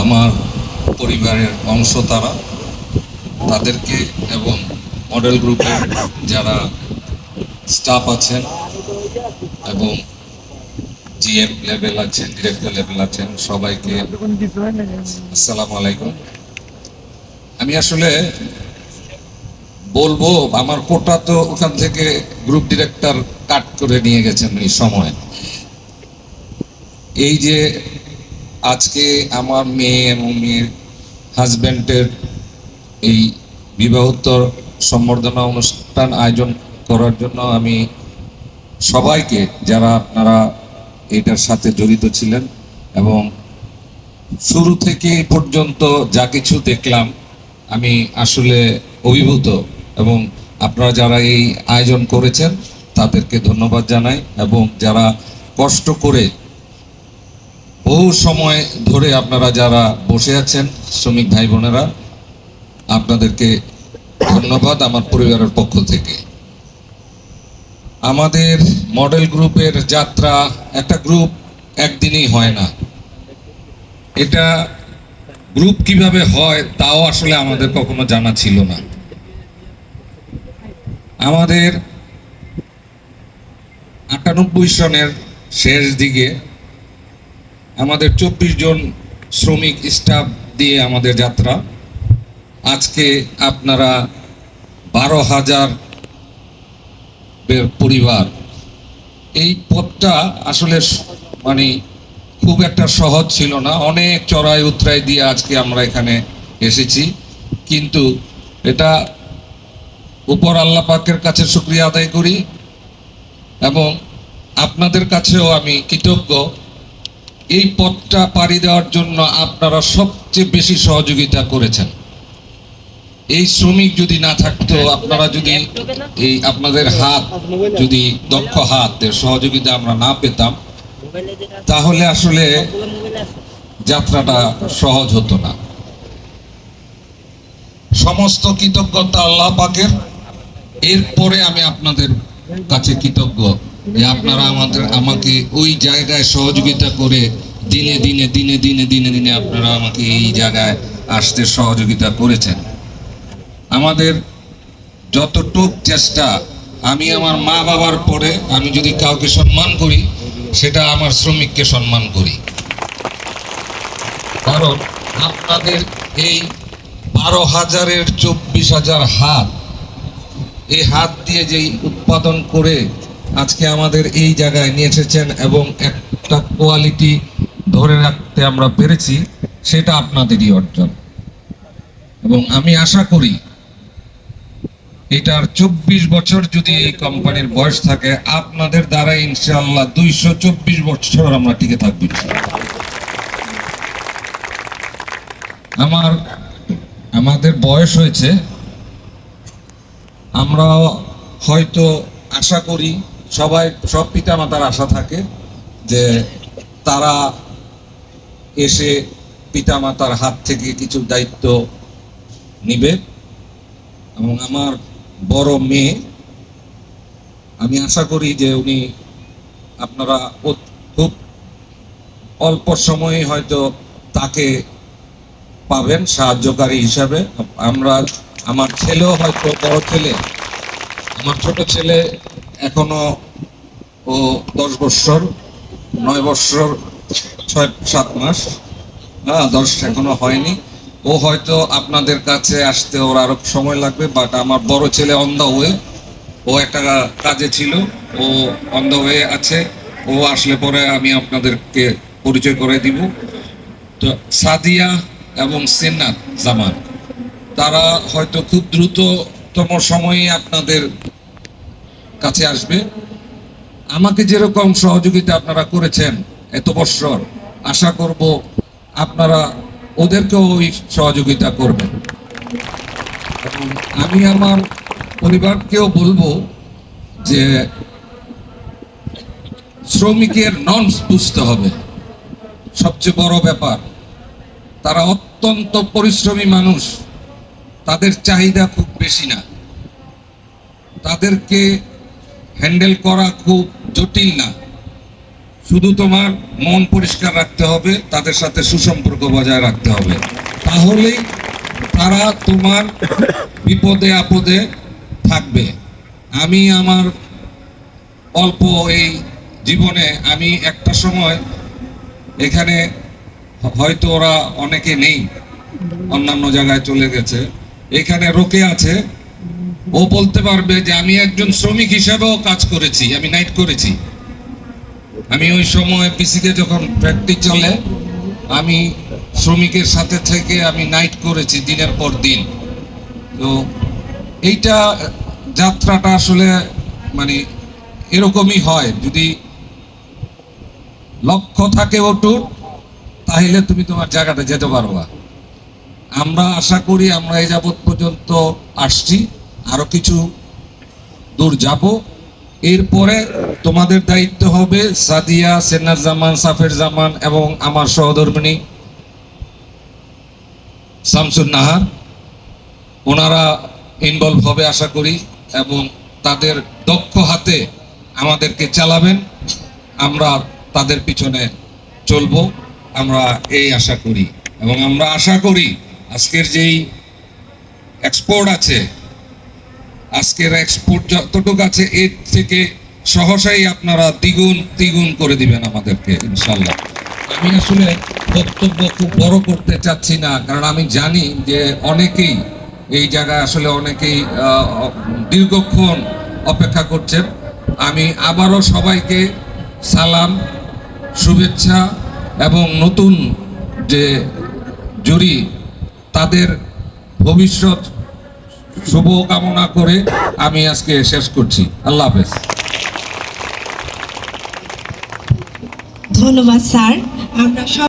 আমার পরিবারের অংশ তারা, তাদেরকে এবং মডেল গ্রুপের যারা স্টাফ আছেন এবং জিএম লেভেল আছেন, ডিরেক্টর লেভেল আছেন, সবাইকে আসসালামু আলাইকুম। আমি আসলে বলবো, আমার কোটা তো ওখান থেকে গ্রুপ ডিরেক্টর কাট করে নিয়ে গেছেন এই সময়। এই যে আজকে আমার মেয়ে এবং মেয়ের হাজব্যান্ডের এই বিবাহোত্তর সম্বর্ধনা অনুষ্ঠান আয়োজন করার জন্য আমি সবাইকে, যারা আপনারা এটার সাথে জড়িত ছিলেন এবং শুরু থেকে এই পর্যন্ত যা কিছু দেখলাম, আমি আসলে অভিভূত। এবং আপনারা যারা এই আয়োজন করেছেন তাদেরকে ধন্যবাদ জানাই, এবং যারা কষ্ট করে বহু সময় ধরে আপনারা যারা বসে আছেন শ্রমিক ভাই বোনেরা, আপনাদেরকে ধন্যবাদ আমার পরিবারের পক্ষ থেকে। আমাদের মডেল গ্রুপের যাত্রা, একটা গ্রুপ একদিনই হয় না। এটা গ্রুপ কিভাবে হয় তাও আসলে আমাদের কখনো জানা ছিল না। আমাদের 98 সনের শেষ দিকে আমাদের 24 জন শ্রমিক স্টাফ দিয়ে আমাদের যাত্রা। আজকে আপনারা 12,000 পরিবার। এই পথটা আসলে মানে খুব একটা সহজ ছিল না, অনেক চড়াই উতরাই দিয়ে আজকে আমরা এখানে এসেছি। কিন্তু এটা উপর আল্লাহ পাকের কাছে শুকরিয়া আদায় করি, এবং আপনাদের কাছেও আমি কৃতজ্ঞ। এই পথটা পাড়ি দেওয়ার জন্য আপনারা সবচেয়ে বেশি সহযোগিতা করেছেন। এই শ্রমিক যদি না থাকতো, আপনারা যদি এই আপনাদের হাত, যদি দক্ষ হাতের সহযোগিতা আমরা না পেতাম, তাহলে আসলে যাত্রাটা সহজ হতো না। সমস্ত কৃতজ্ঞতা আল্লাহ পাকের। এরপরে আমি আপনাদের কাছে কৃতজ্ঞ যে আপনারা আমাকে ওই জায়গায় সহযোগিতা করে দিনে দিনে দিনে দিনে দিনে দিনে আপনারা আমাকে এই জায়গায় আসতে সহযোগিতা করেছেন। আমাদের যতটুক চেষ্টা, আমি আমার মা বাবার পরে আমি যদি কাউকে সম্মান করি, সেটা আমার শ্রমিককে সম্মান করি। কারণ আপনাদের এই 12,000-এর 24,000 হাত, এই হাত দিয়ে যেই উৎপাদন করে আজকে আমাদের এই জায়গায় নিয়ে এসেছেন এবং একটা কোয়ালিটি ধরে রাখতে আমরা পেরেছি, সেটা আপনাদেরই অর্জন। এবং আমি আশা করি এটার 24 বছর যদি এই কোম্পানির বয়স থাকে, আপনাদের দ্বারা ইনশাআল্লাহ 224 বছর আমরা টিকে থাকবো। আমাদের বয়স হয়েছে, আমরা হয়তো আশা করি, সব পিতা মাতার আশা থাকে যে তারা এসে পিতা মাতার হাত থেকে কিছু দায়িত্ব নিবে। এবং আমার বড় মেয়ে, আমি আশা করি যে উনি, আপনারা খুব অল্প সময়ে হয়তো তাকে পাবেন সাহায্যকারী হিসাবে। আমার ছেলেও হয়তো, বড় ছেলে, আমার ছোট ছেলে এখনো ও 10 বছর, 9 বছর 6-7 মাস, 10 এখনো হয়নি। ও হয়তো আপনাদের কাছে আসতে ওর আরো সময় লাগবে। বাট আমার বড় ছেলে অন দা ওয়ে, ও একটা কাজে ছিল, ও অন দা ওয়ে আছে। ও আসলে পরে আমি আপনাদেরকে পরিচয় করে দিব। তো সাদিয়া এবং সিন্নাত জামান, তারা হয়তো খুব দ্রুততম সময়ে আপনাদের কাছে আসবে। আমাকে যেরকম সহযোগিতা আপনারা করেছেন এত বছর, আশা করব আপনারা ওদেরকেও ওই সহযোগিতা করবেন। আমি আমার পরিবারকেও বলবো যে শ্রমিকের নর্মস বুঝতে হবে, সবচেয়ে বড় ব্যাপার। তারা অত্যন্ত পরিশ্রমী মানুষ, তাদের চাহিদা খুব বেশি না, তাদেরকে হ্যান্ডেল করা খুব জটিল না। শুধু তোমার মন পরিষ্কার রাখতে হবে, তাদের সাথে সুসম্পর্ক বজায় রাখতে হবে, তাহলেই তারা তোমার বিপদে আপদে থাকবে। আমি আমার অল্প এই জীবনে আমি একটা সময় এখানে, হয়তো ওরা অনেকে নেই, অন্যান্য জায়গায় চলে গেছে, এখানে রোকে আছে, ও বলতে পারবে যে আমি একজন শ্রমিক হিসেবেও কাজ করেছি, আমি নাইট করেছি। আমি ওই সময় পিসিকে যখন ফ্যাক্টরি চলে, আমি শ্রমিকের সাথে থেকে আমি নাইট করেছি দিনের পর দিন। তো এইটা যাত্রাটা আসলে মানে এরকমই হয়, যদি লক্ষ্য থাকে অটুট, তাহলে তুমি তোমার জায়গাটা যেতে পারবা। আমরা আশা করি আমরা এই যাবৎ পর্যন্ত আসছি, আরো কিছু দূর যাব। এরপরে তোমাদের দায়িত্ব হবে সাদিয়া, সেনার জামান, সাফের জামান এবং আমার সহধর্মিণী শামসুন নাহার, ওনারা ইনভলভ হবে আশা করি, এবং তাদের দক্ষ হাতে আমাদেরকে চালাবেন, আমরা তাদের পিছনে চলবো, আমরা এই আশা করি। এবং আমরা আশা করি আজকের যেই এক্সপোর্ট আছে, আজকের এক্সপোর্ট যতটুকু আছে এর থেকে সহসাই আপনারা দ্বিগুণ তিগুণ করে দিবেন আমাদেরকে ইনশাল্লাহ। আমি আসলে বক্তব্য খুব বড় করতে চাচ্ছি না, কারণ আমি জানি যে অনেকেই এই জায়গায় আসলে অনেকেই দীর্ঘক্ষণ অপেক্ষা করছেন। আমি আবারও সবাইকে সালাম, শুভেচ্ছা এবং নতুন যে জুরি তাদের ভবিষ্যৎ শুভ কামনা করে আমি আজকে শেষ করছি। আল্লাহ হাফেজ। ধন্যবাদ স্যার। আমরা সব